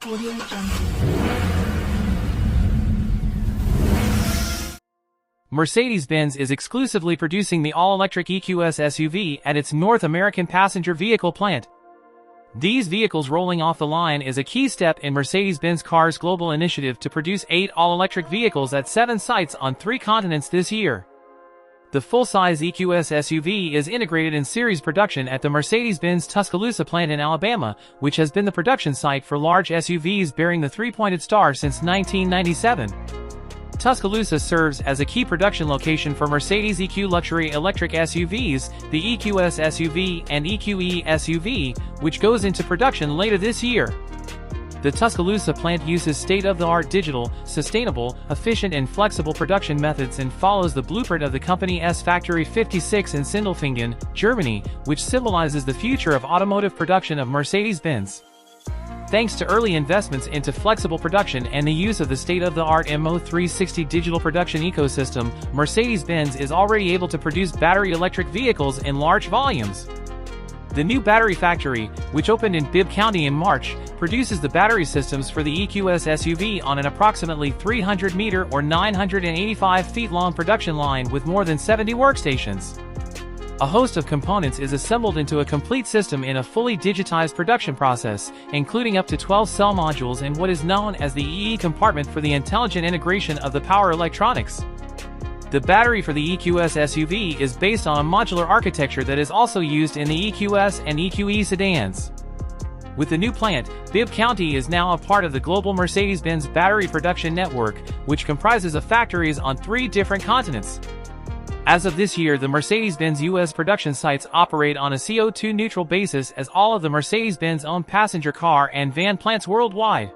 Audio Jungle. Mercedes-Benz is exclusively producing the all-electric EQS SUV at its North American passenger vehicle plant. These vehicles rolling off the line is a key step in Mercedes-Benz Cars' global initiative to produce 8 all-electric vehicles at 7 sites on 3 continents this year. The full-size EQS SUV is integrated in series production at the Mercedes-Benz Tuscaloosa plant in Alabama, which has been the production site for large SUVs bearing the 3-pointed star since 1997. Tuscaloosa serves as a key production location for Mercedes EQ luxury electric SUVs, the EQS SUV and EQE SUV, which goes into production later this year. The Tuscaloosa plant uses state-of-the-art digital, sustainable, efficient and flexible production methods and follows the blueprint of the company's Factory 56 in Sindelfingen, Germany, which symbolizes the future of automotive production of Mercedes-Benz. Thanks to early investments into flexible production and the use of the state-of-the-art MO360 digital production ecosystem, Mercedes-Benz is already able to produce battery electric vehicles in large volumes. The new battery factory, which opened in Bibb County in March, produces the battery systems for the EQS SUV on an approximately 300-meter or 985 feet long production line with more than 70 workstations. A host of components is assembled into a complete system in a fully digitized production process, including up to 12 cell modules and what is known as the EE compartment for the intelligent integration of the power electronics. The battery for the EQS SUV is based on a modular architecture that is also used in the EQS and EQE sedans. With the new plant, Bibb County is now a part of the global Mercedes-Benz battery production network, which comprises of factories on 3 different continents. As of this year, the Mercedes-Benz US production sites operate on a CO2-neutral basis as all of the Mercedes-Benz own passenger car and van plants worldwide.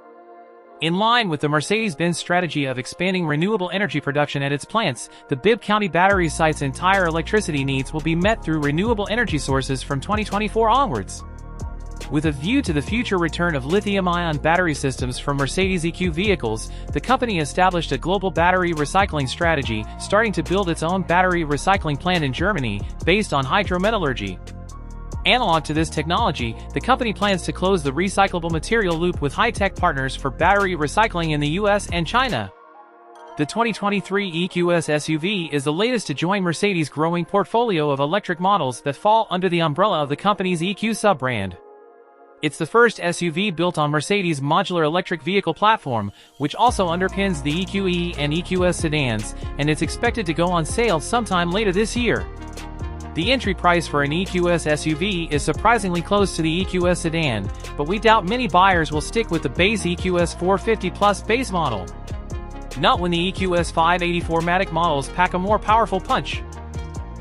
In line with the Mercedes-Benz strategy of expanding renewable energy production at its plants, the Bibb County battery site's entire electricity needs will be met through renewable energy sources from 2024 onwards. With a view to the future return of lithium-ion battery systems from Mercedes EQ vehicles, the company established a global battery recycling strategy, starting to build its own battery recycling plant in Germany, based on hydrometallurgy. Analog to this technology, the company plans to close the recyclable material loop with high-tech partners for battery recycling in the US and China. The 2023 EQS SUV is the latest to join Mercedes' growing portfolio of electric models that fall under the umbrella of the company's EQ sub-brand. It's the first SUV built on Mercedes' modular electric vehicle platform, which also underpins the EQE and EQS sedans, and it's expected to go on sale sometime later this year. The entry price for an EQS SUV is surprisingly close to the EQS sedan, but we doubt many buyers will stick with the base EQS 450 Plus base model. Not when the EQS 584 models pack a more powerful punch.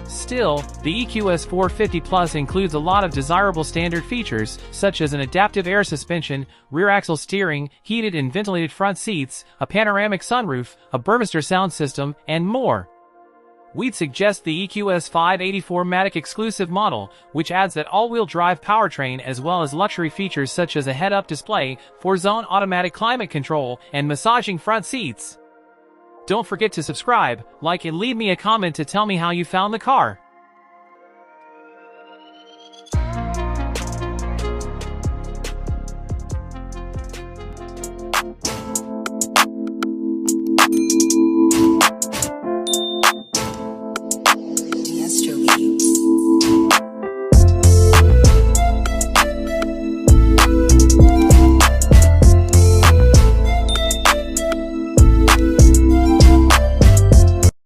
Still, the EQS 450 Plus includes a lot of desirable standard features, such as an adaptive air suspension, rear-axle steering, heated and ventilated front seats, a panoramic sunroof, a Burmester sound system, and more. We'd suggest the EQS 584 exclusive model, which adds that all-wheel drive powertrain as well as luxury features such as a head-up display, 4-zone automatic climate control, and massaging front seats. Don't forget to subscribe, like and leave me a comment to tell me how you found the car.